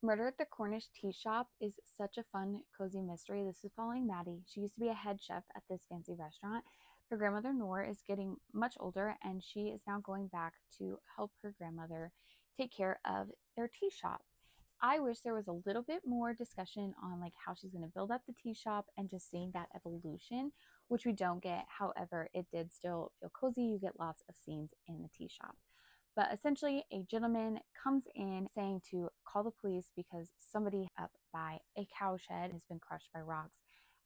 Murder at the Cornish Teashop is such a fun, cozy mystery. This is following Maddie. She used to be a head chef at this fancy restaurant. Her grandmother, Nora, is getting much older, and she is now going back to help her grandmother take care of their tea shop. I wish there was a little bit more discussion on like how she's going to build up the tea shop and just seeing that evolution, which we don't get. However, it did still feel cozy. You get lots of scenes in the tea shop. But essentially, a gentleman comes in saying to call the police because somebody up by a cowshed has been crushed by rocks.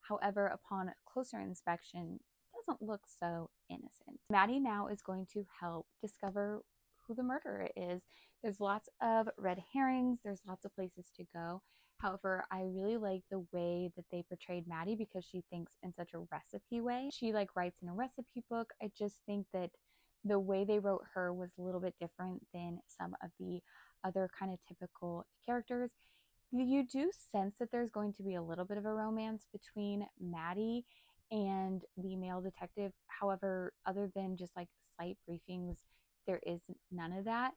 However, upon closer inspection, it doesn't look so innocent. Maddie now is going to help discover who the murderer is. There's lots of red herrings, there's lots of places to go. However, I really like the way that they portrayed Maddie because she thinks in such a recipe way. She like writes in a recipe book. I just think that the way they wrote her was a little bit different than some of the other kind of typical characters. You do sense that there's going to be a little bit of a romance between Maddie and the male detective. However, other than just like slight briefings, there is none of that.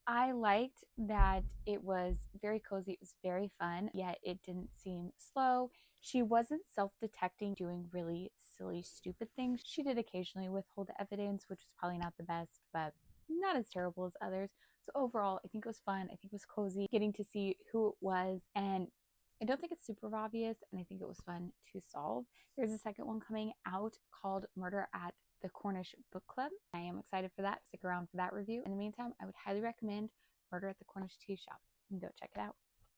I liked that it was very cozy, it was very fun, yet it didn't seem slow. She wasn't self-detecting, doing really silly, stupid things. She did occasionally withhold evidence, which was probably not the best, but not as terrible as others. So overall, I think it was fun. I think it was cozy getting to see who it was, and I don't think it's super obvious, and I think it was fun to solve. There's a second one coming out called Murder at the Cornish Book Club. I am excited for that. Stick around for that review. In the meantime, I would highly recommend Murder at the Cornish Teashop. You can go check it out.